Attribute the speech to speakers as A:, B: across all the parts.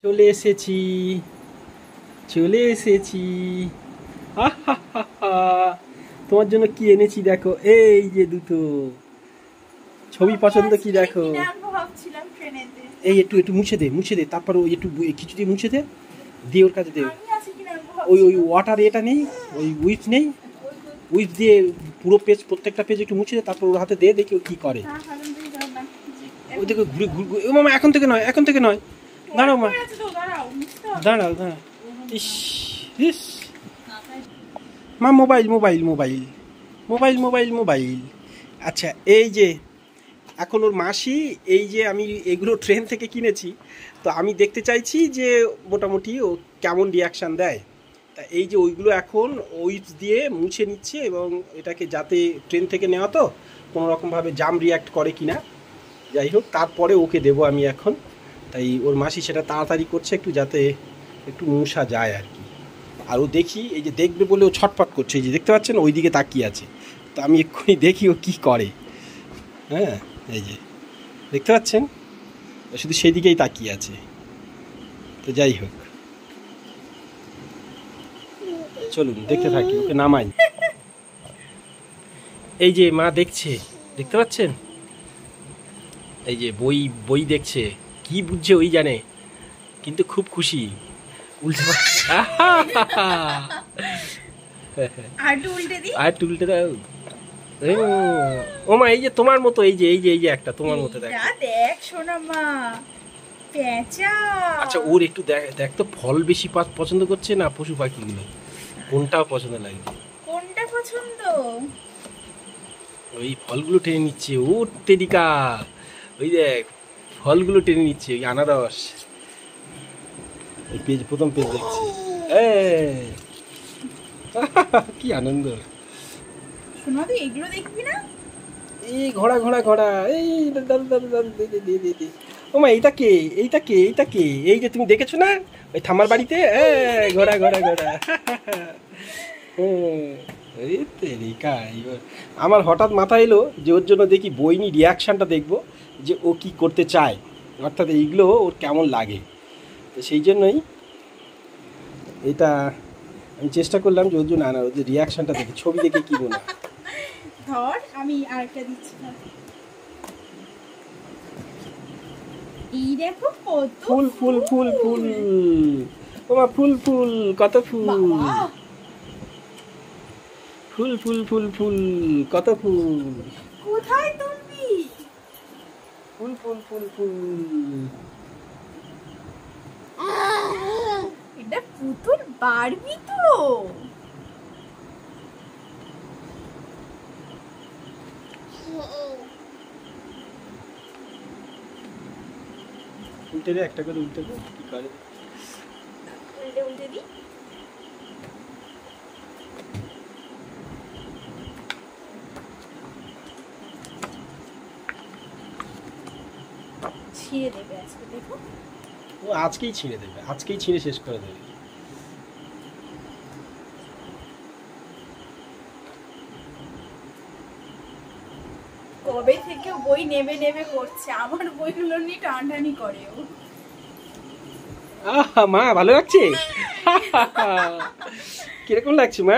A: চলে এসেছি, চলে এসেছি। তোমার জন্য কি এনেছি দেখো, এই যে দুটো ছবি পছন্দ কি দেখো। এই একটু একটু মুছে দে, মুছে দে, তারপর ওই একটু কিছু দিয়ে মুছে দে, দিয়ে ওর কাছে দে। ওই ওই ওয়াটার এটা নেই, ওই উইপ নেই, উইপ দিয়ে পুরো পেজ, প্রত্যেকটা পেজ একটু মুছে দে, তারপর ওর হাতে দে, দেখি ও কি করে। ওই দেখো ঘুরে ঘুরে, ও মামা এখন থেকে নয়, এখন থেকে নয়, দাঁড়াও মা, দাঁড়াও দাঁড়াও। ইস ইস মা, mobile mobile mobile mobile mobile mobile. আচ্ছা এই যে এখন ওর মাসি, এই যে আমি এগুলো ট্রেন থেকে কিনেছি, তো আমি দেখতে চাইছি যে মোটামুটি ও কেমন রিয়াকশান দেয়। তা এই যে ওইগুলো এখন উইপস দিয়ে মুছে নিচ্ছে, এবং এটাকে যাতে ট্রেন থেকে নেওয়া তো কোনো রকমভাবে জাম রিয়াক্ট করে কিনা, যাই হোক তারপরে ওকে দেবো আমি এখন। তাই ওর মাসি সেটা তাড়াতাড়ি করছে একটু, যাতে একটু মুছা যায় আর কি। আর ও দেখি এই যে দেখবে বলে ও ছটফট করছে, এই যে দেখতে পাচ্ছেন ওই দিকে তাকিয়ে আছে, তো আমি এক্ষুনি দেখি ও কী করে। হ্যাঁ এই যে দেখতে পাচ্ছেন, শুধু সেই দিকেই তাকিয়ে আছে। তো যাই হোক, চলুন দেখতে থাকি, ওকে নামাই। এই যে মা দেখছে, দেখতে পাচ্ছেন, এই যে বই বই দেখছে, কি বুঝছে ওই জানে, কিন্তু খুব খুশি। উল্টে আর উল্টে দাও। ও মা, এই যে তোমার মতো, এই যে এই যে এই যে একটা তোমার মতো, দেখ
B: শোনা মা, পেঁচা।
A: আচ্ছা ওর একটু দেখ তো, ফল বেশি পছন্দ করছে না পশু পাখিগুলো, কোনটাও পছন্দ লাগছে?
B: কোনটা পছন্দ?
A: ওই ফলগুলো টেনে নিচ্ছে, ও তেরিকা, ওই দেখ ফলগুলো টেনে নিচ্ছে, ওই আনারস। এই পেজ, প্রথম পেজ দেখছি, কি আনন্দ।
B: শোনা তো, এগুলো দেখবি না?
A: এই ঘোড়া ঘোড়া ঘোড়া, এই দাদু দাদু দাদু দিদি। ও মা, এইটা কে, এইটা কে, এইটা কে? এই যে তুমি দেখেছো না ওই থামার বাড়িতে, ঘোড়া ঘোড়া ঘোড়া। এই তেরিকা, আমার হঠাৎ মাথা এলো যে ওর জন্য দেখি বই নিয়ে রিয়াকশানটা দেখবো, যে ও কি করতে চায়, অর্থাৎ এইগুলো ওর কেমন লাগে। তো সেই জন্যই এটা আমি চেষ্টা করলাম যে ওর জন্য আনার, ওর যে রিয়াকশানটা দেখি, ছবি দেখে কি বলে।
B: ধর আমি আরেকটা দিচ্ছি না, এই দেখো কত
A: ফুল ফুল ফুল ফুল, ওমা ফুল ফুল, কত ফুল, ফুল ফুল ফুল ফুল, কত ফুল,
B: কোথায় তুলবি?
A: ফুল ফুল ফুল ফুল।
B: এটা পুতুল বারবি তো।
A: উল্টে দে, একটা করে উল্টে দে, কি করে
B: উল্টে উল্টে দি। ছিঁড়ে দেবে আজকে, দেখো
A: ও আজকেই ছিঁড়ে দেবে, আজকেই ছিঁড়ে শেষ করে দেবে।
B: কবে থেকে বই নেবে নেবে করছে, আমার বইগুলো নিয়ে টানটানি করে ও।
A: আহা মা, ভালো লাগছে? কিরকম লাগছে মা?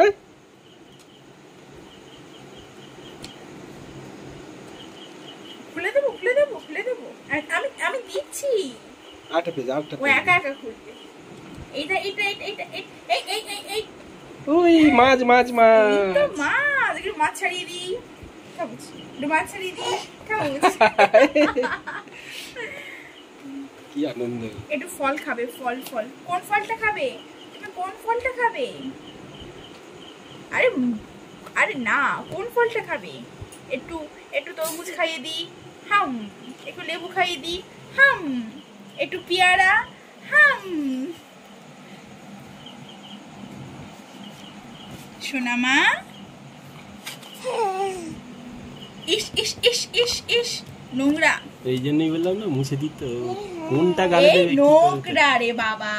B: খুলে দেবো, খুলে দেবো, খুলে দেবো, আমি আমি দিচ্ছি।
A: আটটা পেজ, আটটা
B: ও একা একা খুলবে। এইটা এইটা এইটা এই এই এই এই এই
A: ওই মাছ মাছ মাছ,
B: তো মাছ, একটু মাছ ছাড়িয়ে দিই, খাবুস, একটু মাছ ছাড়িয়ে দিই, খাবুস।
A: কি আনন্দ।
B: একটু ফল খাবে, ফল ফল, কোন ফলটা খাবে তুমি, কোন ফলটা খাবে? আরে আরে না, কোন ফলটা খাবে? একটু একটু তরমুজ খাইয়ে দিই, হাম, একটু লেবু খাইয়ে দিই, হাম, একটু পেয়ারা, হাম। সোনা মা, ইস ইস ইস ইস ইস, নোংরা।
A: এই জন্যই বললাম না মুছে দিত, কোনটা গালে দেবে,
B: নোংরা রে বাবা।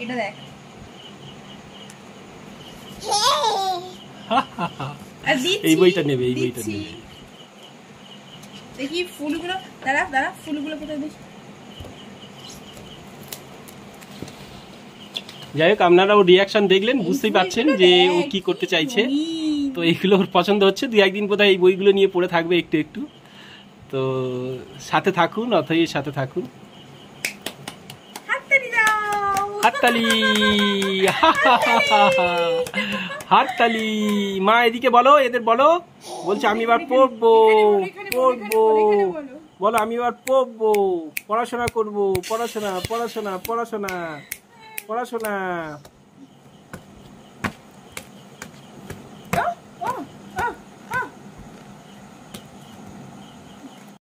B: এটা দেখ,
A: এই বইটা নেবে, এই বইটা নেবে।
B: দেখি ফুলগুলো, দাঁড়া দাঁড়া, ফুলগুলো কোথায় দেখি।
A: যাই হোক, আপনারা ওর রিয়াকশন দেখলেন, বুঝতেই পারছেন যে ও কি করতে চাইছে। তো এইগুলো ওর পছন্দ হচ্ছে, 2-1 দিন বোধহয় এই বইগুলো নিয়ে পড়ে থাকবে একটু একটু। তো সাথে থাকুন, অথই সাথে থাকুন। হাততালি, হাততালি। মা এদিকে বলো, এদের বলো। বলছে আমি এবার পড়বো, পড়বো। বলো আমি এবার পড়বো, পড়াশোনা করবো, পড়াশোনা পড়াশোনা পড়াশোনা পড়াশোনা।